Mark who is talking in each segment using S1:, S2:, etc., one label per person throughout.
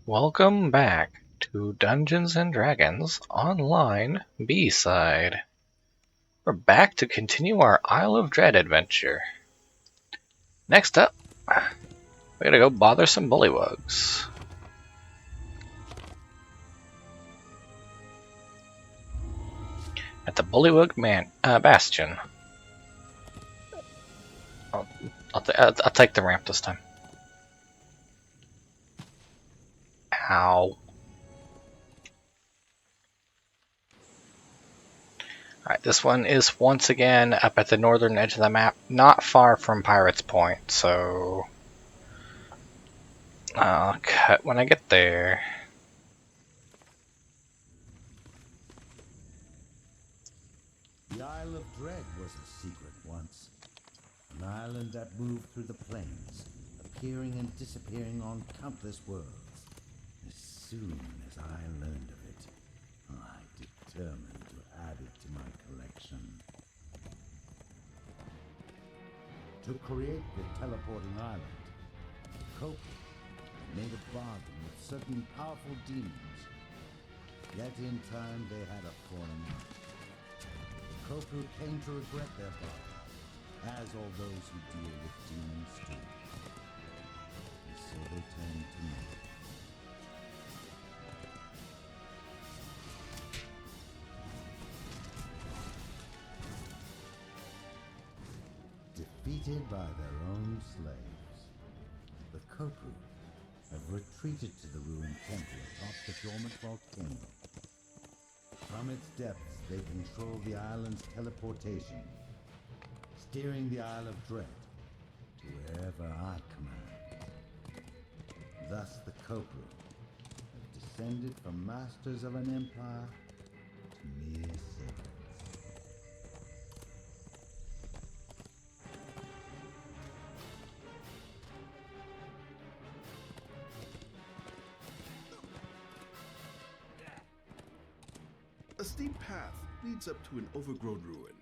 S1: Welcome back to Dungeons and Dragons Online B-Side. We're back to continue our Isle of Dread adventure. Next up, we gotta go bother some bullywugs. At the Bullywug Bastion. I'll take the ramp this time. Ow. Alright, this one is once again up at the northern edge of the map, not far from Pirate's Point, so I'll cut when I get there.
S2: The Isle of Dread was a secret once. An island that moved through the plains, appearing and disappearing on countless worlds. As soon as I learned of it, I determined to add it to my collection. To create the teleporting island, Kopru made a bargain with certain powerful demons. Yet in time they had a falling out. Kopru came to regret their bargain, as all those who deal with demons do. And so they turned to me. Defeated by their own slaves, the Kopru have retreated to the ruined temple atop the dormant volcano. From its depths, they control the island's teleportation, steering the Isle of Dread to wherever I command. Thus, the Kopru have descended from masters of an empire to mere servants.
S3: A steep path leads up to an overgrown ruin.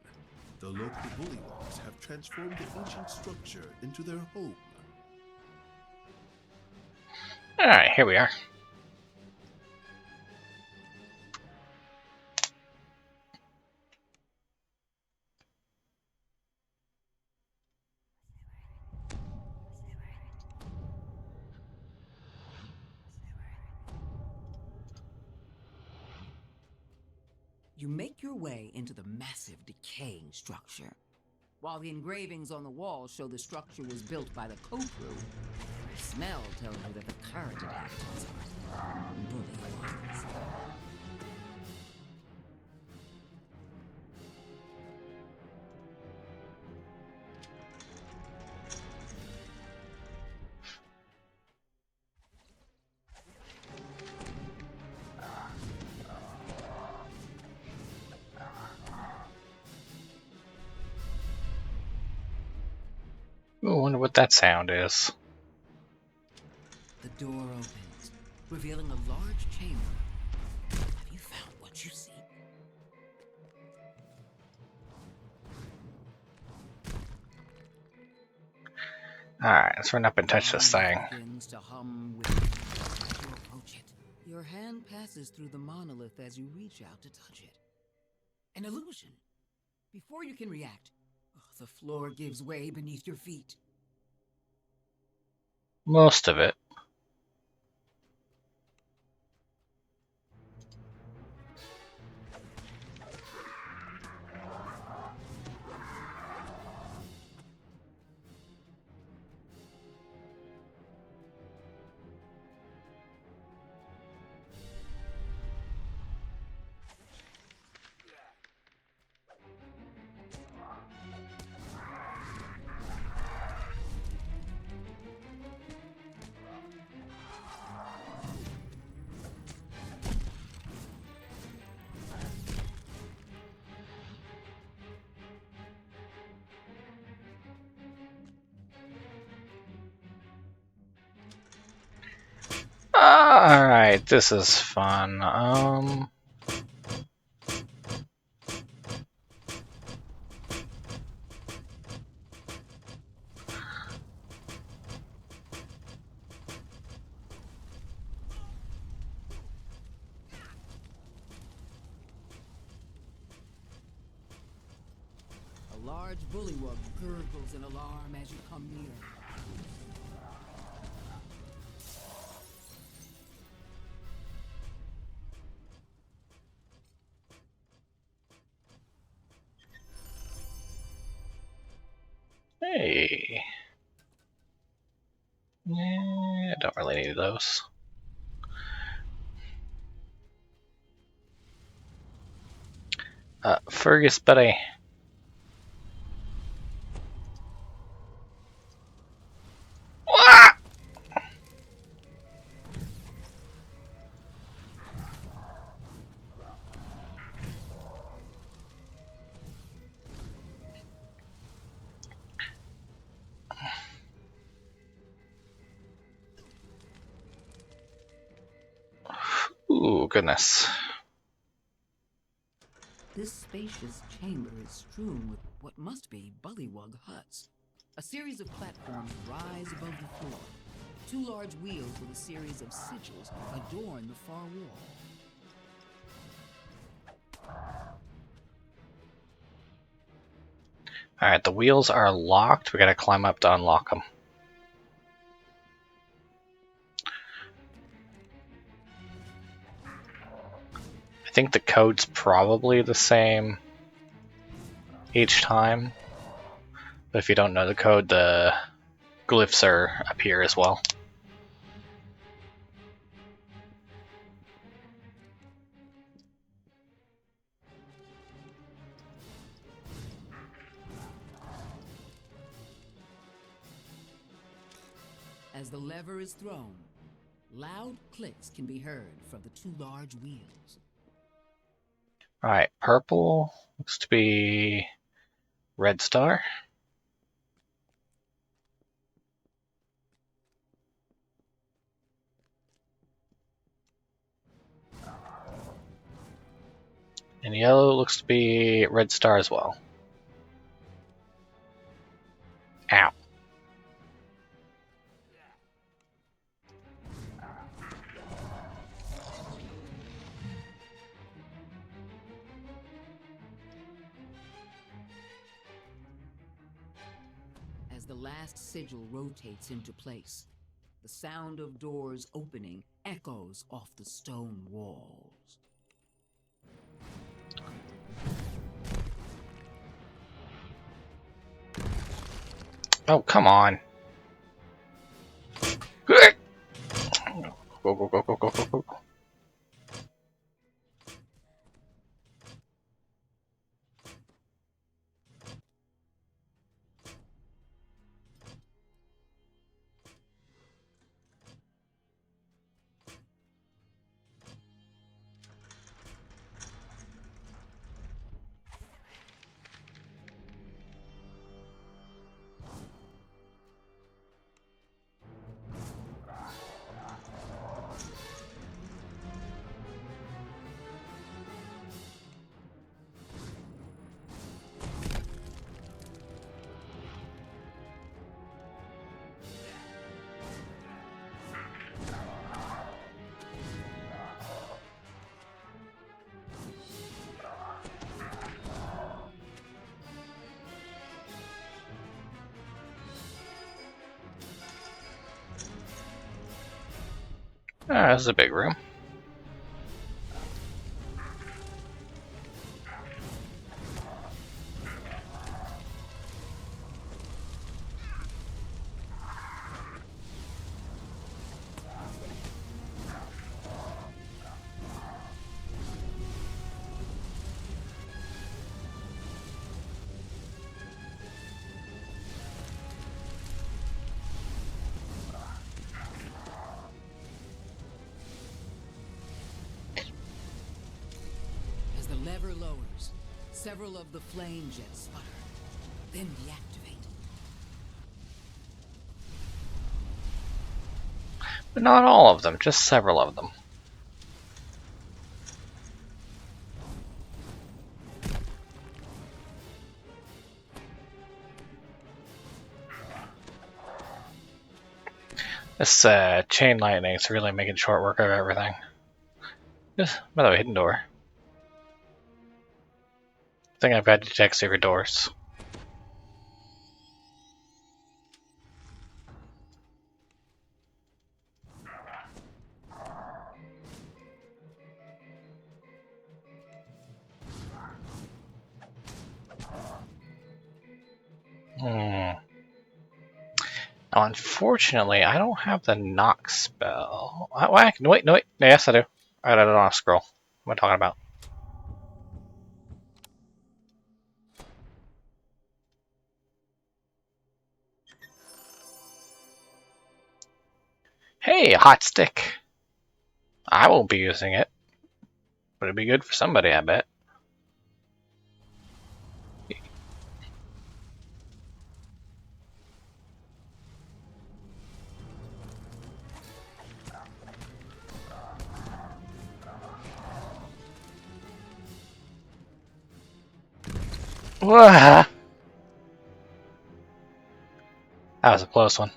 S3: The local Bullywugs have transformed the ancient structure into their home.
S1: Alright, here we are.
S4: You make your way into the massive, decaying structure. While the engravings on the wall show the structure was built by the Kopru, the smell tells you that the current inhabitants are Bullywugs.
S1: Ooh, I wonder what that sound is.
S4: The door opens, revealing a large chamber. Have you found what you seek?
S1: Alright, let's run up and touch this thing.
S4: Begins to hum with as you approach it. Your hand passes through the monolith as you reach out to touch it. An illusion. Before you can react, the floor gives way beneath your feet.
S1: Most of it. Alright, this is fun.
S4: A large bullywug gurgles in alarm as you come near.
S1: Hey. I don't really need those. Fergus, buddy. Wah! Ooh, goodness.
S4: This spacious chamber is strewn with what must be bullywug huts. A series of platforms rise above the floor. Two large wheels with a series of sigils adorn the far wall.
S1: Alright, the wheels are locked. We gotta climb up to unlock them. I think the code's probably the same each time. But if you don't know the code, the glyphs are up here as well.
S4: As the lever is thrown, loud clicks can be heard from the two large wheels.
S1: Alright, purple looks to be Red Star. And yellow looks to be Red Star as well. Ow.
S4: As the last sigil rotates into place, the sound of doors opening echoes off the stone walls.
S1: Oh, come on. Go, go, go, go, go, go, go. Ah, this is a big room.
S4: As the lever lowers, several of the flame jets sputter, then deactivate.
S1: But not all of them, just several of them. This chain lightning is really making short work of everything. Yes, by the way, hidden door. I think I've got to check secret doors. Now, unfortunately, I don't have the knock spell. Wait, no, wait. Yes, I do. I don't want to scroll. What am I talking about? Hey, a hot stick. I won't be using it, but it'd be good for somebody, I bet. Wah! That was a close one.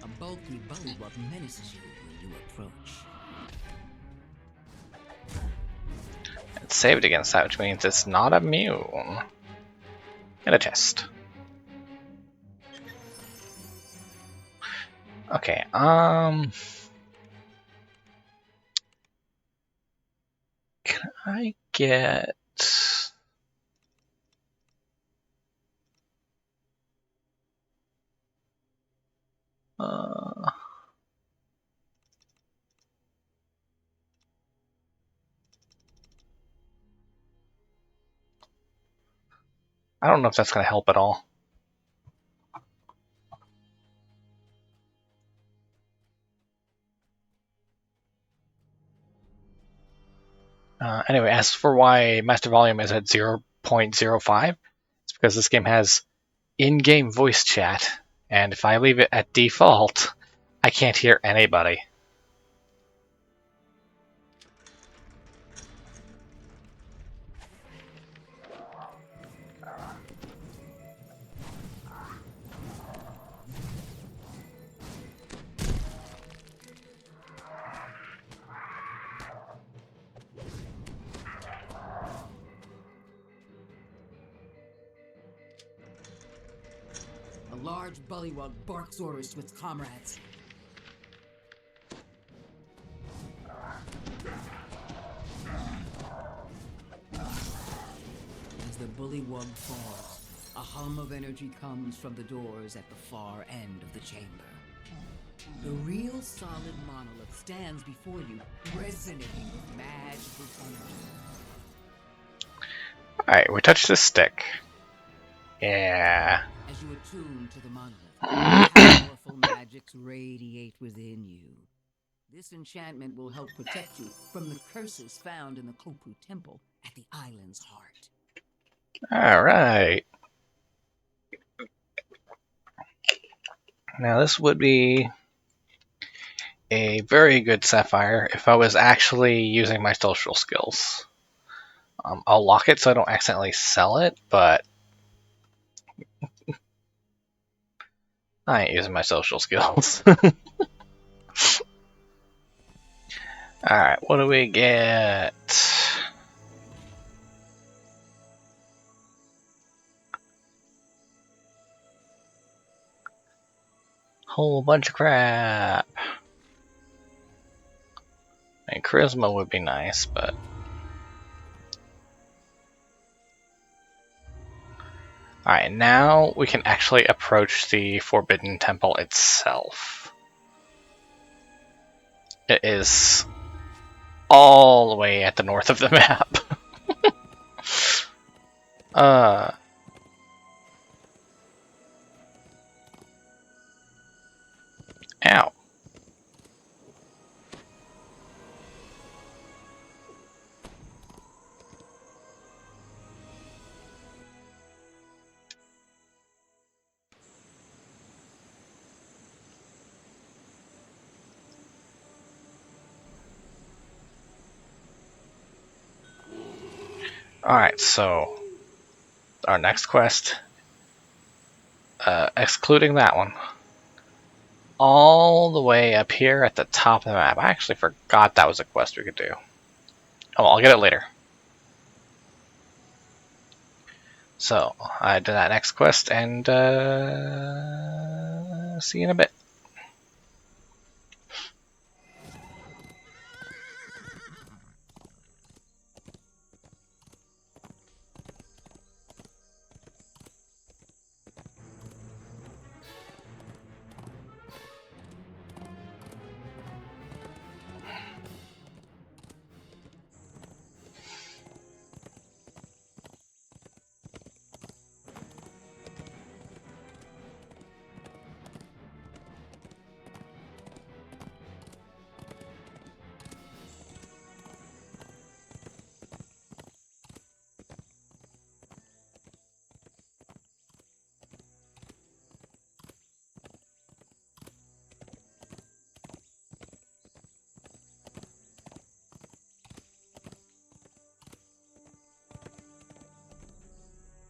S4: A bulky Bullywug menaces you when you approach.
S1: It's saved against that, which means it's not immune. And a test. Okay, can I get... I don't know if that's going to help at all. Anyway, as for why Master Volume is at 0.05, it's because this game has in-game voice chat, and if I leave it at default, I can't hear anybody.
S4: A large Bullywug barks orders to its comrades. As the Bullywug falls, a hum of energy comes from the doors at the far end of the chamber. The real solid monolith stands before you, resonating with magical energy.
S1: Alright, we touched this stick. Yeah.
S4: As you attune to the monolith, powerful magics radiate within you. This enchantment will help protect you from the curses found in the Kopru temple at the island's heart.
S1: Alright. Now this would be a very good sapphire if I was actually using my social skills. I'll lock it so I don't accidentally sell it, but I ain't using my social skills. Alright, what do we get? Whole bunch of crap. And charisma would be nice, but... Alright, now we can actually approach the Forbidden Temple itself. It is all the way at the north of the map. Ow. Alright, so our next quest, excluding that one, all the way up here at the top of the map. I actually forgot that was a quest we could do. Oh, I'll get it later. So, I did that next quest, and see you in a bit.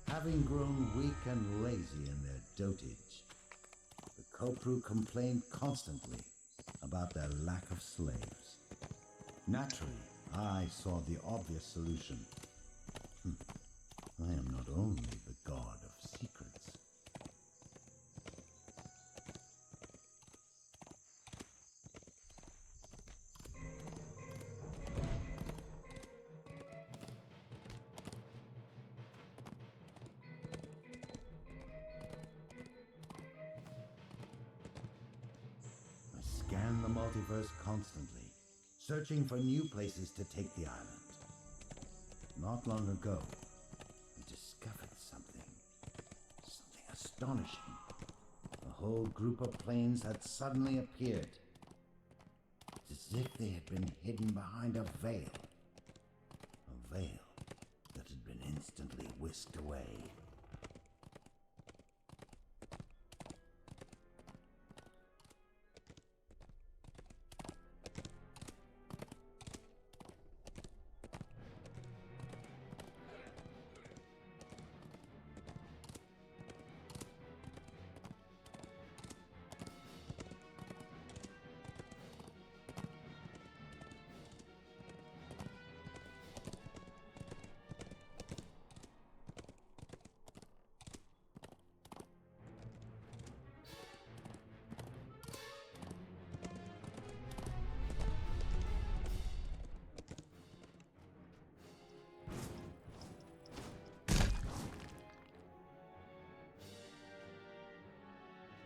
S2: Having grown weak and lazy in their dotage, the Kopru complained constantly about their lack of slaves. Naturally, I saw the obvious solution. I am not only the god of secrets. I scan the multiverse constantly, searching for new places to take the island. Not long ago, I discovered something astonishing. A whole group of planes had suddenly appeared. It's as if they had been hidden behind a veil. A veil that had been instantly whisked away.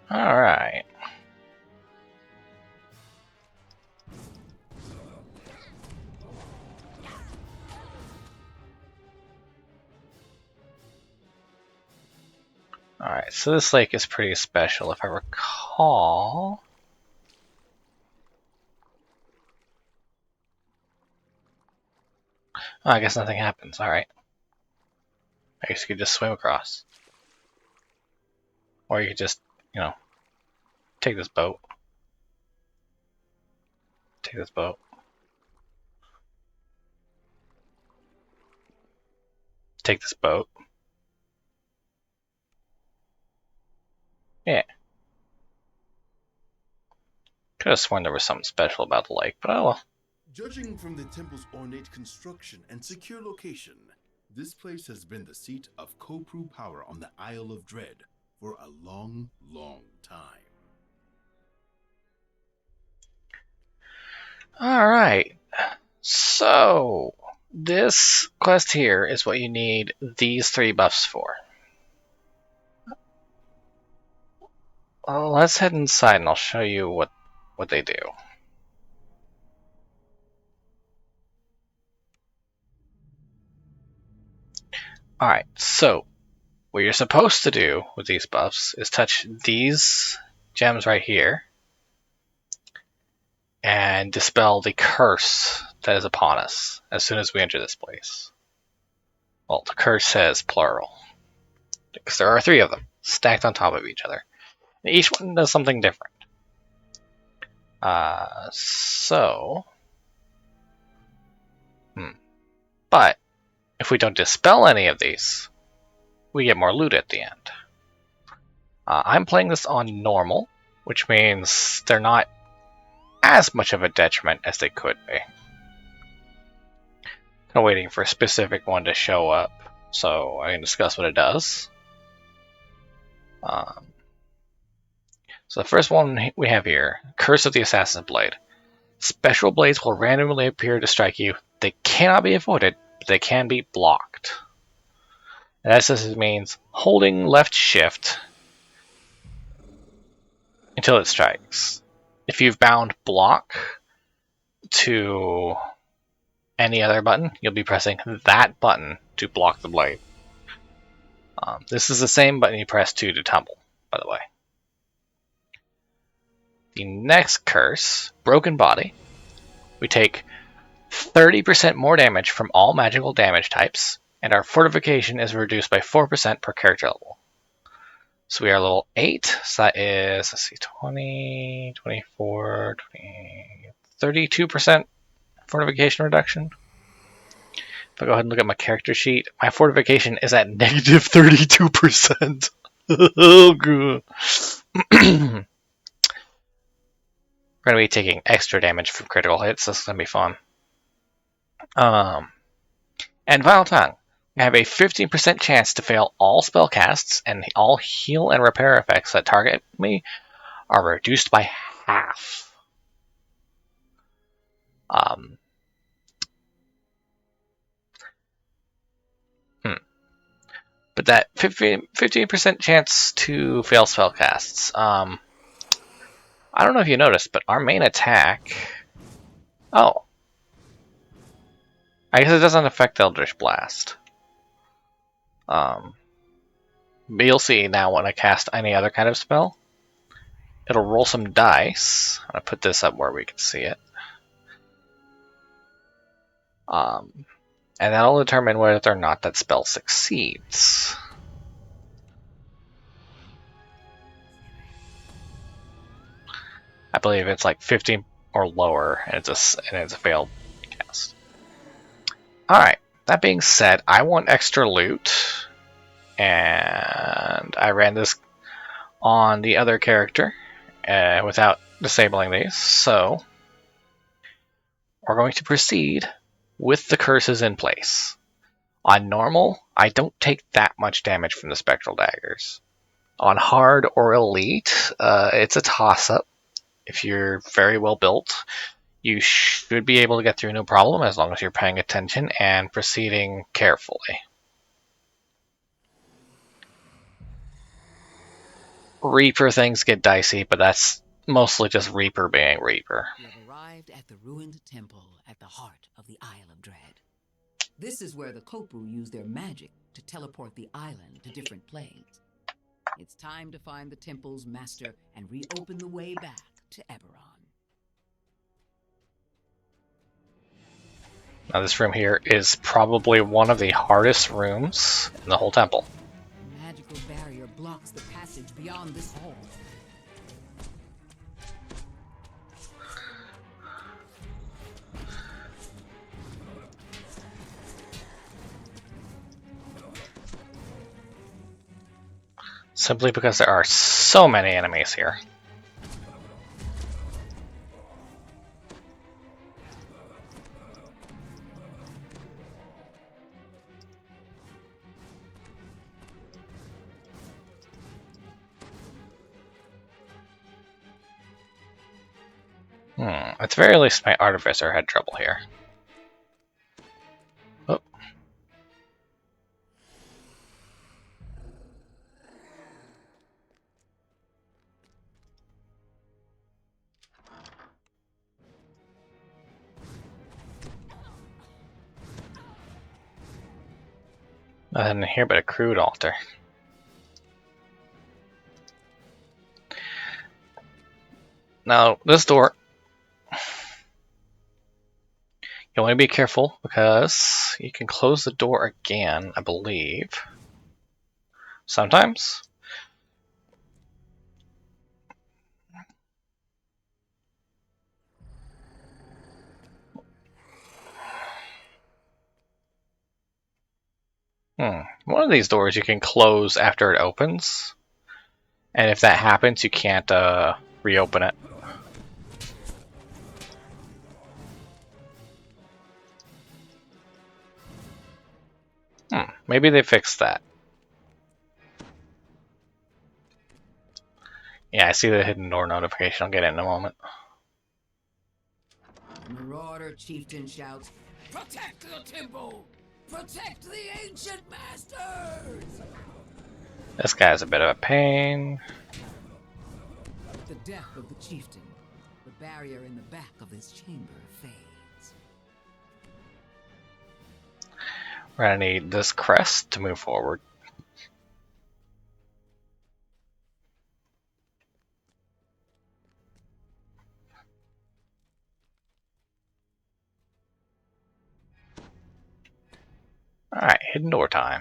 S1: Alright. Alright, so this lake is pretty special, if I recall. Oh, I guess nothing happens, alright. I guess you could just swim across. Or you could just, you know, take this boat. Take this boat. Take this boat. Yeah. Could have sworn there was something special about the lake, but oh well.
S3: Judging from the temple's ornate construction and secure location, this place has been the seat of Kopru power on the Isle of Dread for a long, long time.
S1: Alright. So, this quest here is what you need these 3 buffs for. Well, let's head inside and I'll show you what they do. Alright, so what you're supposed to do with these buffs is touch these gems right here and dispel the curse that is upon us as soon as we enter this place. Well, the curse says plural, because there are 3 of them stacked on top of each other. And each one does something different. But if we don't dispel any of these, we get more loot at the end. I'm playing this on normal, which means they're not as much of a detriment as they could be. I'm waiting for a specific one to show up so I can discuss what it does. So the first one we have here, Curse of the Assassin's Blade. Special blades will randomly appear to strike you. They cannot be avoided, but they can be blocked. And that just means holding left shift until it strikes. If you've bound block to any other button, you'll be pressing that button to block the blade. This is the same button you press to tumble, by the way. The next curse, Broken Body. We take 30% more damage from all magical damage types, and our fortification is reduced by 4% per character level. So we are level 8, so that is, let's see, 20, 24, 20, 32% fortification reduction. If I go ahead and look at my character sheet, my fortification is at negative 32%. Oh, good. We're going to be taking extra damage from critical hits. This is going to be fun. And Vile Tongue. I have a 15% chance to fail all spell casts, and all heal and repair effects that target me are reduced by half. But that 15% chance to fail spell casts. I don't know if you noticed, but our main attack... Oh. I guess it doesn't affect Eldritch Blast. But you'll see now when I cast any other kind of spell, it'll roll some dice. I'm going to put this up where we can see it. And that'll determine whether or not that spell succeeds. I believe it's like 15 or lower, and it's a failed cast. Alright, that being said, I want extra loot, and I ran this on the other character without disabling these, so we're going to proceed with the curses in place. On normal, I don't take that much damage from the spectral daggers. On hard or elite, it's a toss-up. If you're very well built, you should be able to get through no problem as long as you're paying attention and proceeding carefully. Reaper things get dicey, but that's mostly just Reaper being Reaper.
S4: You have arrived at the ruined temple at the heart of the Isle of Dread. This is where the Kopru use their magic to teleport the island to different planes. It's time to find the temple's master and reopen the way back to Eberron.
S1: Now this room here is probably one of the hardest rooms in the whole temple.
S4: A magical barrier blocks the passage beyond this hall.
S1: Simply because there are so many enemies here. At the very least, my artificer had trouble here. Oh. Nothing here but a crude altar. Now, this door, you want to be careful because you can close the door again, I believe. Sometimes. One of these doors you can close after it opens, and if that happens, you can't reopen it. Maybe they fixed that. Yeah, I see the hidden door notification. I'll get it in a moment.
S4: Marauder chieftain shouts, "Protect the temple! Protect the ancient masters!"
S1: This guy's a bit of a pain.
S4: The death of the chieftain. The barrier in the back of this chamber fades.
S1: We're gonna need this crest to move forward. Alright, hidden door time.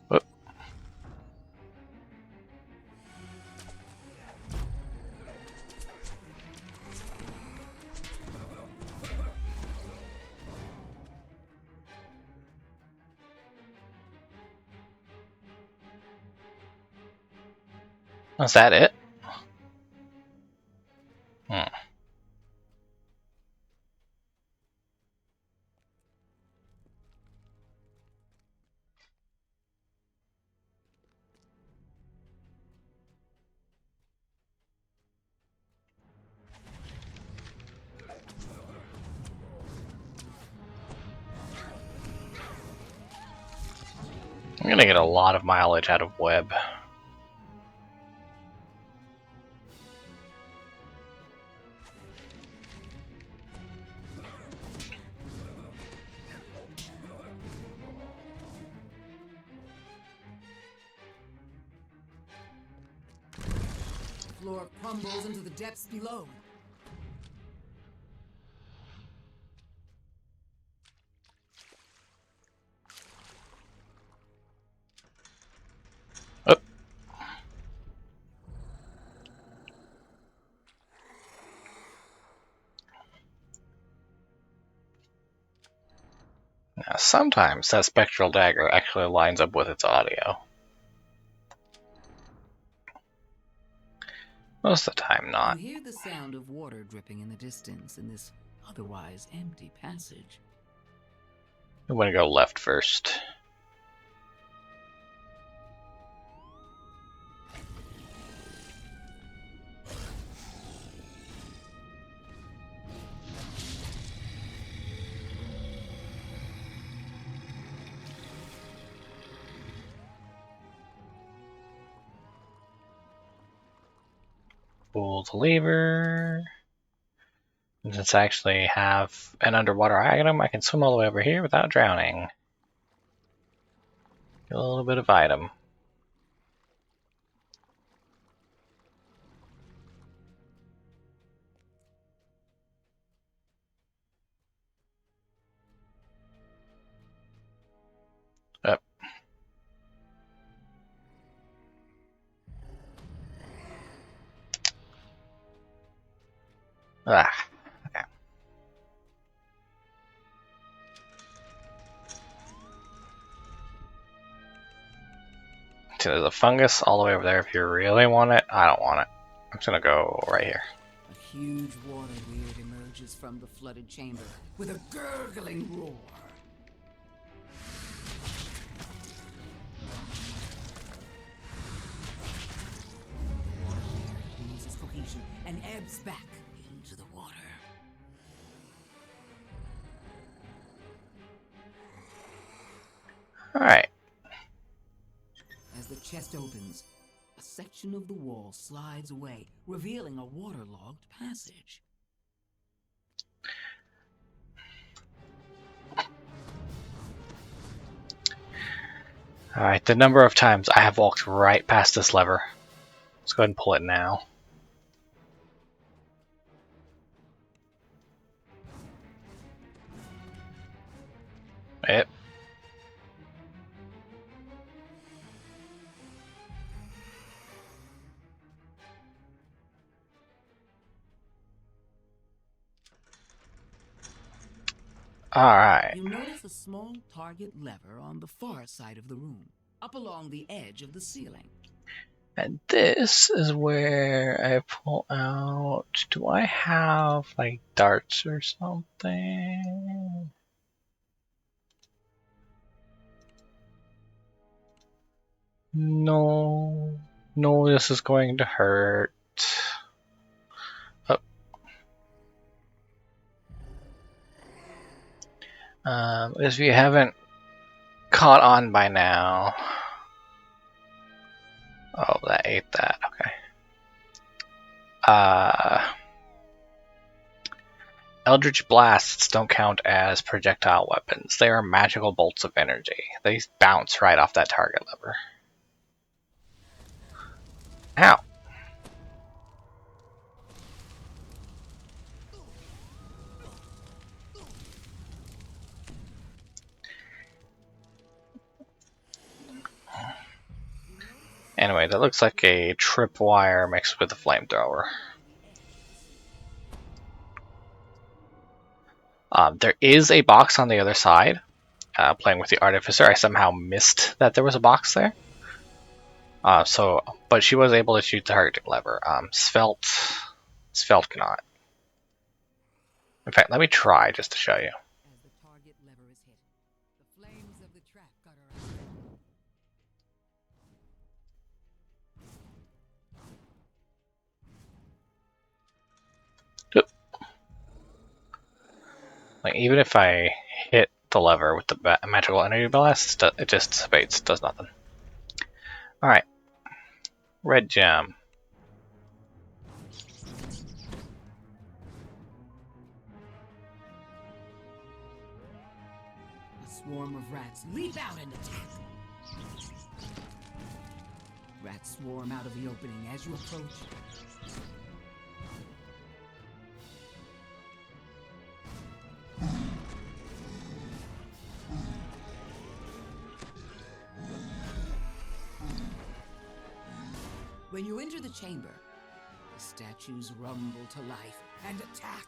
S1: Whoop. Is that it? I'm gonna get a lot of mileage out of web.
S4: The floor crumbles into the depths below.
S1: Oh. Now, sometimes that spectral dagger actually lines up with its audio. Most of the time, not.
S4: You hear the sound of water dripping in the distance in this otherwise empty passage.
S1: I'm gonna go left first. Pull the lever. And since I actually have an underwater item, I can swim all the way over here without drowning. Get a little bit of item. Up. Ah. Okay. So there's a fungus all the way over there if you really want it. I don't want it. I'm just gonna go right here.
S4: A huge water weird emerges from the flooded chamber with a gurgling roar. The water weird loses cohesion and ebbs back into the water.
S1: Alright.
S4: As the chest opens, a section of the wall slides away, revealing a waterlogged passage.
S1: Alright, the number of times I have walked right past this lever. Let's go ahead and pull it now. Yep. Alright.
S4: You notice a small target lever on the far side of the room, up along the edge of the ceiling.
S1: And this is where I pull out. Do I have like darts or something? No. No, this is going to hurt. Oh. If you haven't caught on by now. Oh, that ate that. Okay. Eldritch Blasts don't count as projectile weapons. They are magical bolts of energy. They bounce right off that target lever. Ow! Anyway, that looks like a tripwire mixed with a flamethrower. There is a box on the other side. Playing with the Artificer, I somehow missed that there was a box there. But she was able to shoot the target lever. Svelte cannot. In fact, let me try just to show you.
S4: As the target lever is hit, the flames of the trap gutter
S1: Like, even if I hit the lever with the magical energy blast, it just dissipates, does nothing. Alright. Red gem.
S4: A swarm of rats leap out and attack. Rats swarm out of the opening as you approach. When you enter the chamber, the statues rumble to life and attack.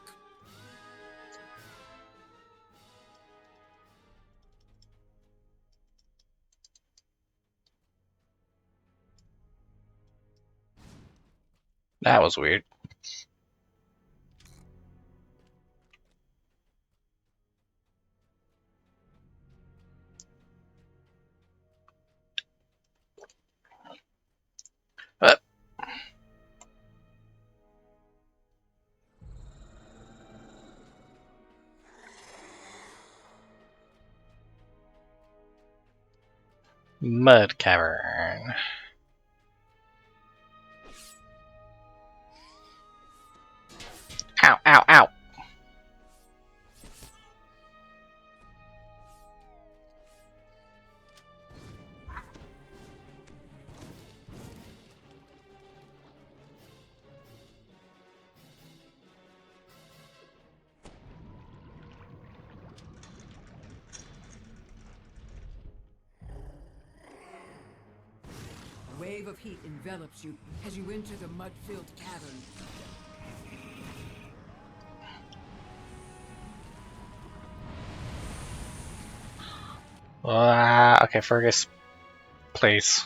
S1: That was weird. Mud cavern. Ow, ow, ow!
S4: A wave of heat envelops you as you enter the mud-filled cavern.
S1: Okay, Fergus, please.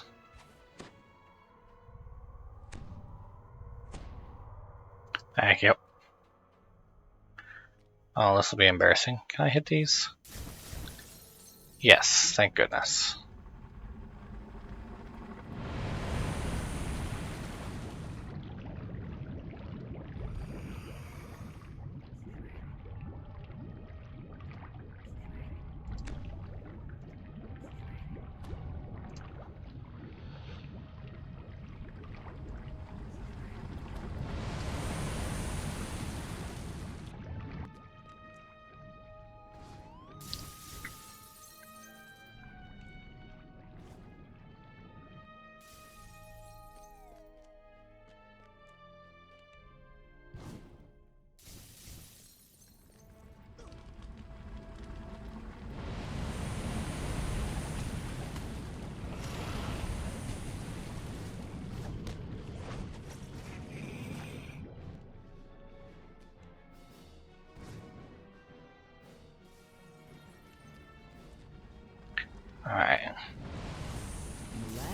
S1: Thank you. Oh, this will be embarrassing. Can I hit these? Yes, thank goodness.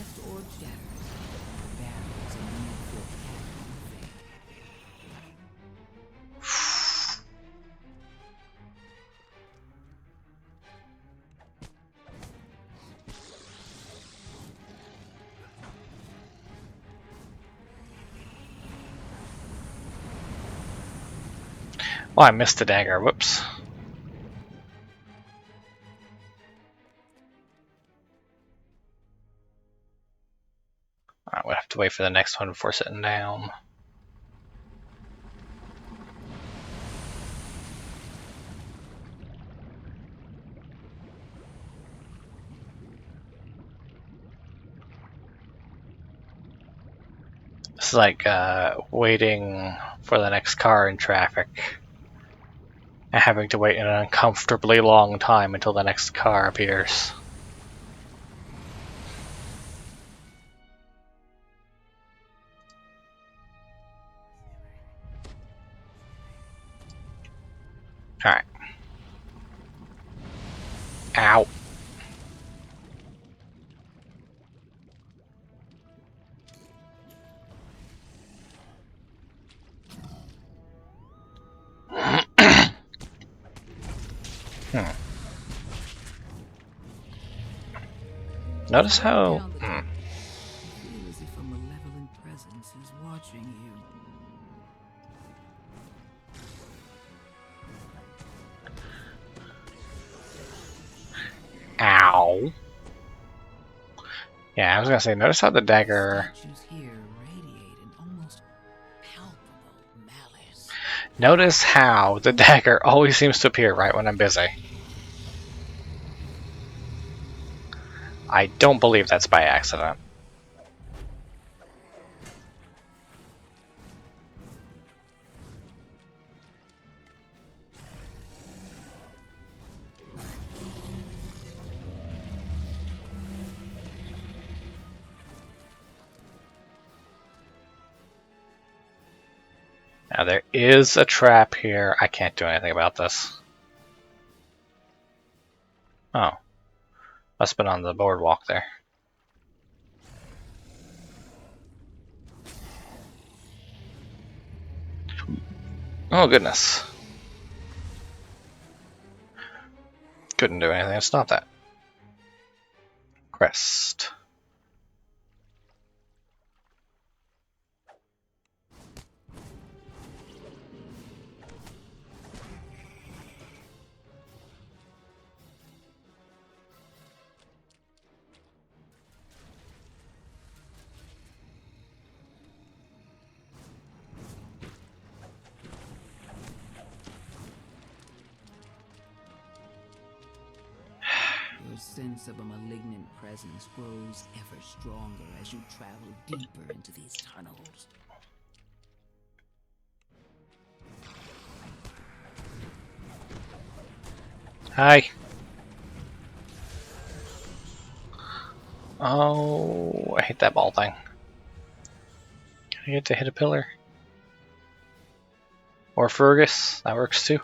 S4: cracked or shattered, barriers and need for pattern fade.
S1: Oh, I missed the dagger. Whoops. Alright, we'll have to wait for the next one before sitting down. It's like waiting for the next car in traffic and having to wait an uncomfortably long time until the next car appears. Alright. Ow. Notice how...
S4: Down the tunnel, you feel as if a malevolent presence is watching you.
S1: Ow. Yeah, I was gonna say, notice how the dagger...
S4: Statues here radiate an almost palpable malice.
S1: Notice how the dagger always seems to appear right when I'm busy. I don't believe that's by accident. Now there is a trap here. I can't do anything about this. Oh. Must have been on the boardwalk there. Oh goodness. Couldn't do anything to stop that. Crest.
S4: Your sense of a malignant presence grows ever stronger as you travel deeper into these tunnels.
S1: Hi. Oh, I hate that ball thing. Can I get to hit a pillar? Or Fergus, that works too.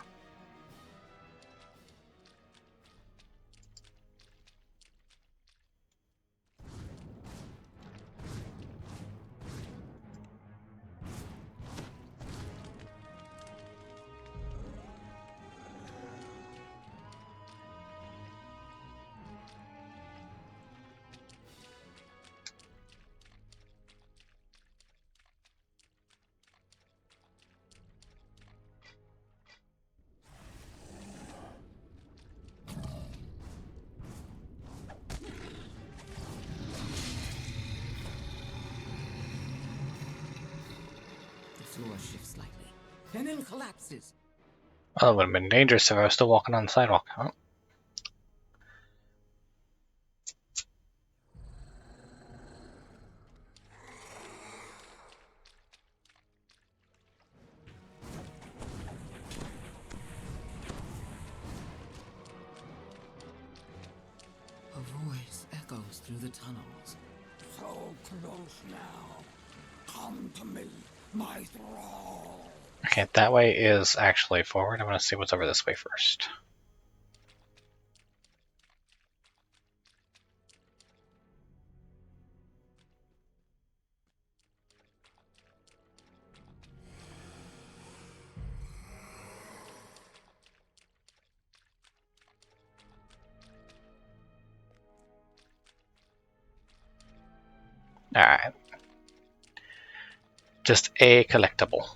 S4: The floor shifts slightly, and then collapses.
S1: Well, it would have been dangerous if I was still walking on the sidewalk. Oh.
S4: A voice echoes through the tunnels. So close now. Come to me, my thrall.
S1: Okay, that way is actually forward. I want to see what's over this way first. Alright. Just a collectible.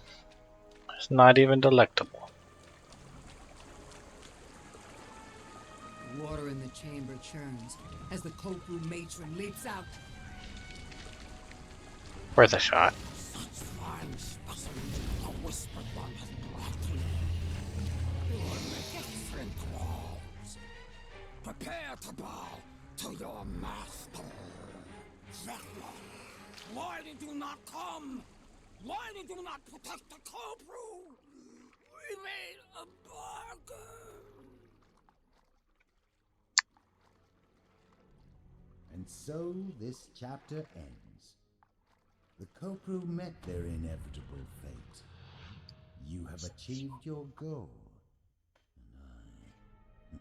S1: It's not even delectable.
S4: Water in the chamber churns as the Kopru matron leaps out.
S1: Worth a shot.
S5: Such fine specimens the Whispered One has brought to you. Your magnificent walls. Prepare to bow to your master. Vecna, why did you not come? Why did you not protect the Kopru? We made a bargain.
S2: And so this chapter ends. The Kopru met their inevitable fate. You have achieved your goal, and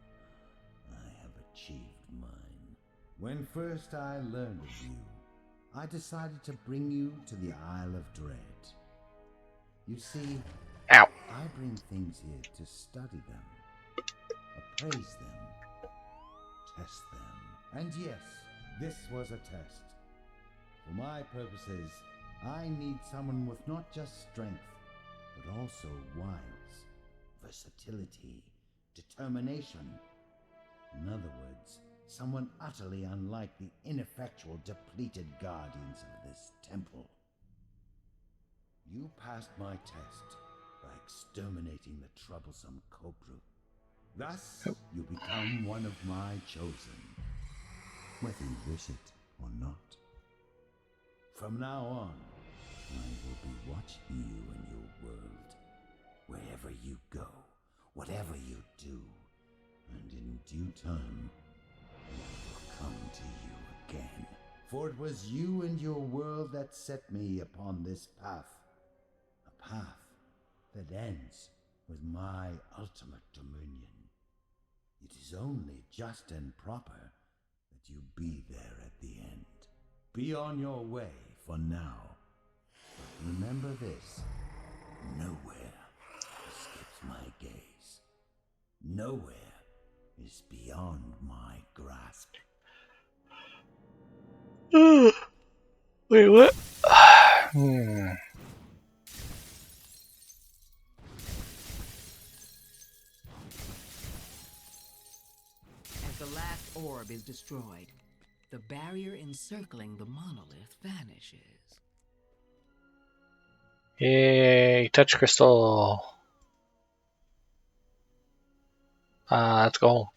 S2: I have achieved mine. When first I learned of you, I decided to bring you to the Isle of Dread. You see,
S1: Ow.
S2: I bring things here to study them, appraise them, test them. And yes, this was a test. For my purposes, I need someone with not just strength, but also wiles, versatility, determination. In other words, someone utterly unlike the ineffectual, depleted guardians of this temple. You passed my test by exterminating the troublesome Kopru. Thus, you become one of my chosen, whether you wish it or not. From now on, I will be watching you and your world, wherever you go, whatever you do, and in due time, I will come to you again. For it was you and your world that set me upon this path, a path that ends with my ultimate dominion. It is only just and proper that you be there at the end. Be on your way for now. But remember this, nowhere escapes my gaze. Nowhere is beyond my grasp.
S1: Wait, what?
S4: As the last orb is destroyed, the barrier encircling the monolith vanishes.
S1: Yay, touch crystal. Let's go home.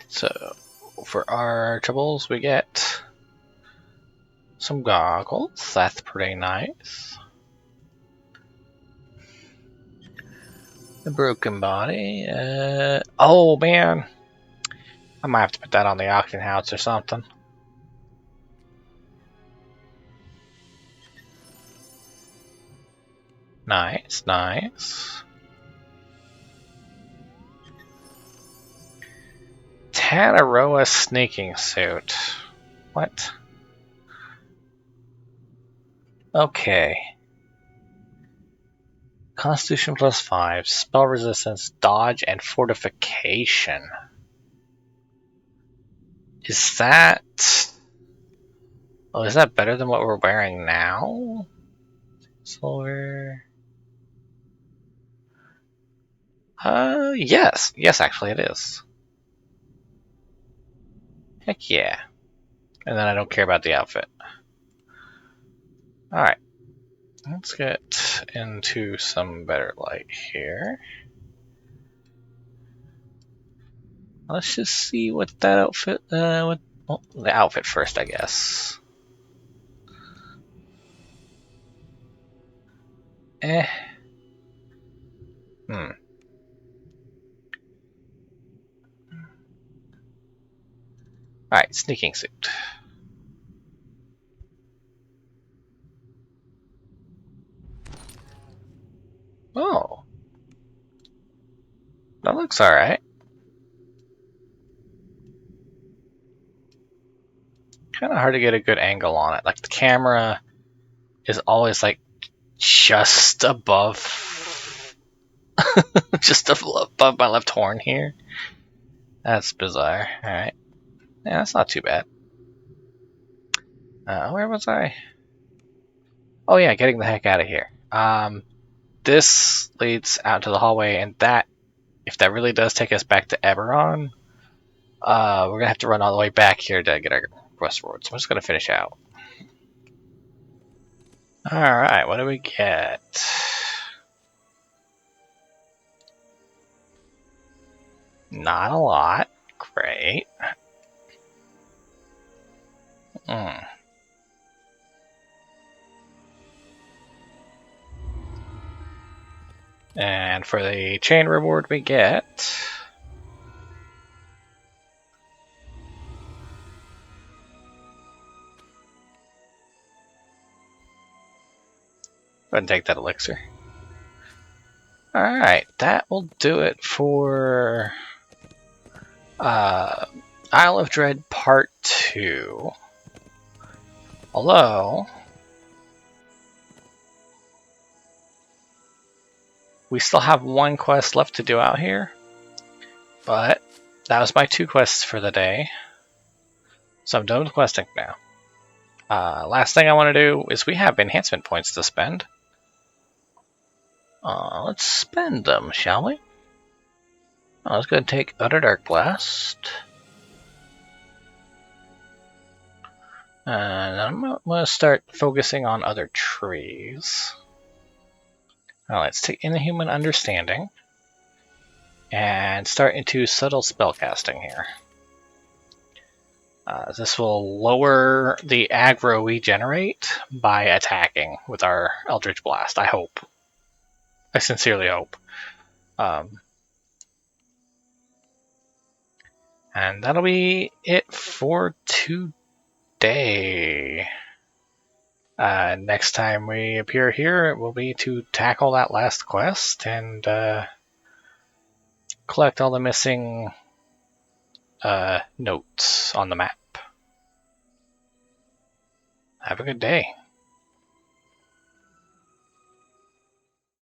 S1: So, for our troubles, we get some goggles. That's pretty nice. The broken body. Oh man, I might have to put that on the auction house or something. Nice, nice. Tanaroa sneaking suit. What? Okay. Constitution +5, spell resistance, dodge, and fortification. Is that... Oh, is that better than what we're wearing now? Silver... yes. Yes, actually it is. Heck yeah. And then I don't care about the outfit. Alright. Let's get into some better light here. Let's just see what that outfit, well, the outfit first, I guess. Alright, sneaking suit. Oh. That looks alright. Kinda hard to get a good angle on it. Like, the camera is always, like, just above, just above my left horn here. That's bizarre. All right, yeah, that's not too bad. Where was I? Oh yeah, getting the heck out of here. This leads out to the hallway, and that, if that really does take us back to Eberron, we're gonna have to run all the way back here to get our quest reward. So I'm just gonna finish out. All right, what do we get? Not a lot. Great. And for the chain reward we get... Go ahead and take that elixir. Alright, that will do it for Isle of Dread Part 2. Although, we still have one quest left to do out here. But that was my 2 quests for the day. So I'm done with questing now. Last thing I want to do is we have enhancement points to spend. Let's spend them, shall we? Let's go and take Utter Dark Blast. And I'm going to start focusing on other trees. Let's take Inhuman Understanding. And start into Subtle Spellcasting here. This will lower the aggro we generate by attacking with our Eldritch Blast, I hope. I sincerely hope. And that'll be it for today. Next time we appear here, it will be to tackle that last quest and collect all the missing notes on the map. Have a good day.